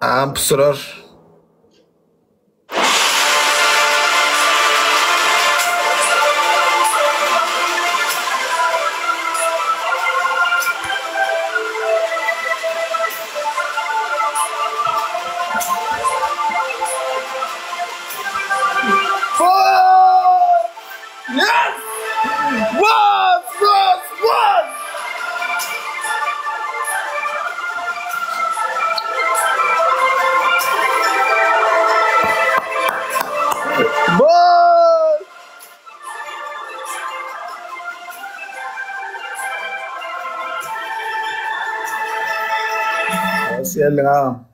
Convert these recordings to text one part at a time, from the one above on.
Ağam pusurur. Yes! What? Boy! Hoş geldin ağam.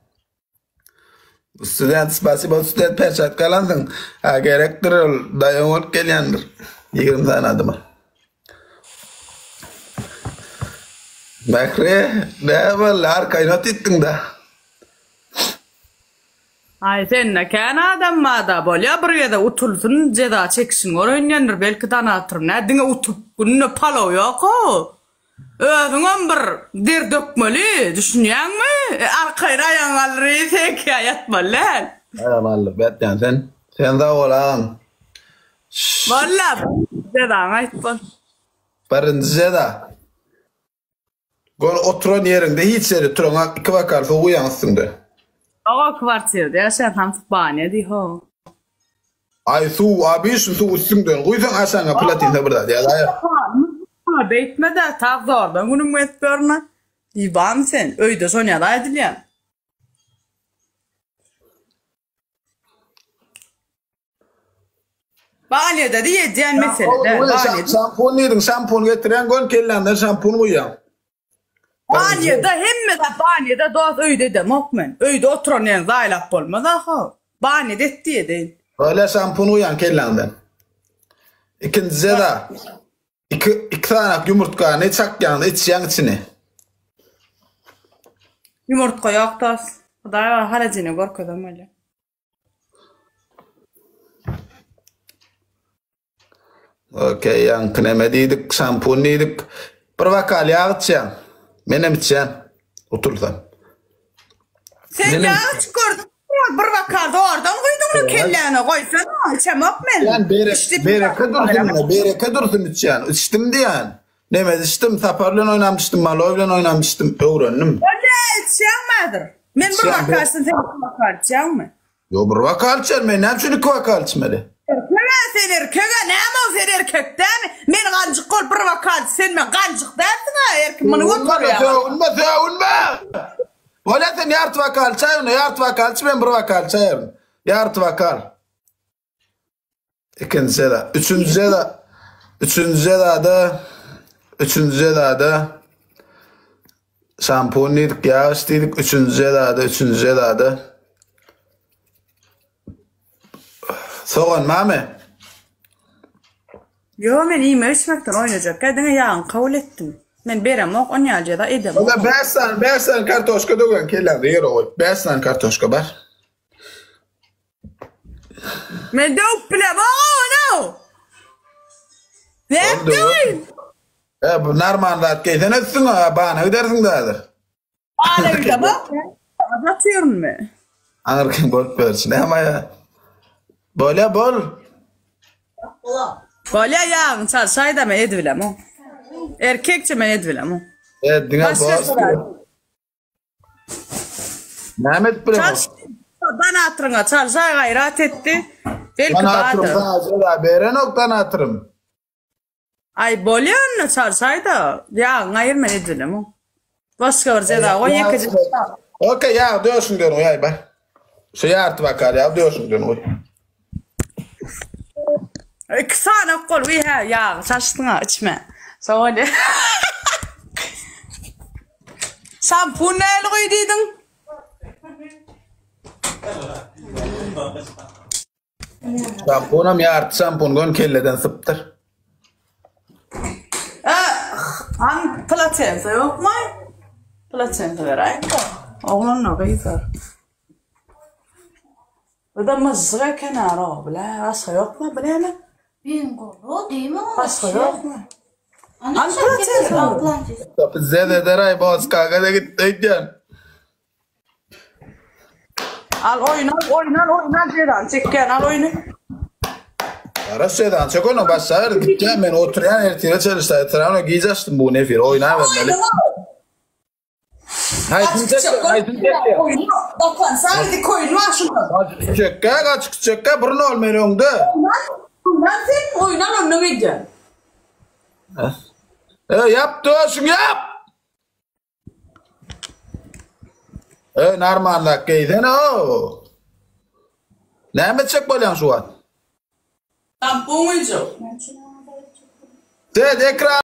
Student, spasibo student perçat kalandın. Ha gerektir ol. Dayan ol gelyandır. 20 tane adıma. Bakre, ne var? Kaynat ettin da. Ay sen ne kan adam mı da bolya buraya da utulsun ceza çeksin oynanır belki tanatır ne dine utup gününe palo yok o. Özün bir der dökmeli düşünüyor mu? Arkayra yangalları tek yatmalı. Ay vallahi betyan sen de olan. Vallahi ceza aytpon. Birinci da. Gon oturan yerinde hiç yeri turana 2 vakarfa uyansın da. O kvartirde yaşayan tam bahane di ho. Ay su abi su üstünden. Uysan aşağına platinde burada ya da. Beytme de tak zordan günüm metbörüne. İban sen öyde sonya da edilyen. Bahane de diye diyen mesele. Şampun yedin şampun getiren gon kellenden şampun uyan. Banyoda hemme de banyoda dost öyde de mokmen. Öyde oturan yani zaylap olmadı ha. Banyoda ettiye değil. Öyle şampun uyan kellenden. İkincisi de iki tane yumurtka ne çakyan içen içine. Yumurtka yok dost. Daha haracını korkudan öyle. Okey yan kınemediydik şampun yedik. Bir vakal yağıtçan. Menem içen. Otursan. Sen ya çıkardın. Bir vakarda oradan koydun kellene koysana. İçemek men. Yani bereke dursun içen. İçtim diyen. Nemez içtim. Saparlan oynamıştım. Maloyla oynamıştım. Öğrendim. Öyle içenmedir. Men bir vakarsın sen bir vakar içen mi? Yo bir vakal içen. Men hem şunu 2 vakal içmeli. Sen erkeğe ne ama sen erkekten men gancık kol bir vakar sen men gancık dersin ha erkek bunu oturuyor. Unma. Ola sen yart vakal çayını yart vakal ben bir vakal çayırım. Yart vakal. İkincisi de. Üçüncü da şampun yedik yağ içtik. Üçüncü da soğan mami. Yo men iyime içmekten oynayacak. Kadına yağın kabul ettim. Men berem ok on yalca da edem. Ola besan kartoşka dogan kellen yer o. Besan kartoşka bar. Men dop bile no. Ne yaptın? Bu narmandat keysen etsin ha bana ödersin dadır. Ağlayın da bak. Anlatıyorum mu? Anırken bol versin ama ya. Böyle bol. Böyle yağın çarşayda men edvilem o. Erkekçe men edvilem o. Evet dine bol. Mehmet bre. Bana atırına çarşay gayret etti. Belki Bana atırım bağdı. da beren oktan atırım. Ay bolyan çarşayda yağın ayır men edvilem o. Başka bir ceda o yıkıcı. Okey ya diyorsun diyorum ya ben. Şey artı bakar ya diyorsun diyorum. Kısana kol bir ha ya saçtına içme. Söyle. Şampun neyle koyduydun? Şampunam ya artı şampun gon kelleden sıptır. Han platense yok mu? Platense vereyim. Oğlan ne kıyfır? Bu da mızığa kenara bile. Başka yok mu? Bile mi? Bingo, değil mi? Başka yok mu? Zede deray boz kagada gittik. Al oynan şeyden çekken al oyunu. Araştırdan çek onu başlar. Gideceğim ben oturuyan ertiyle çalıştı. Etrafına giyecektim bu nefir. Oyna vermeli. Haydi çek. Oyunu. Bakın sadece koyun var şurada. Kaç çekka burun olmayın onda. Oynan sen oynan onu gideceksin. Yap da şunu yap. Narmanlak giyden o. Ne mi çek bolyan şu an? Tamam bu muydu? Ekran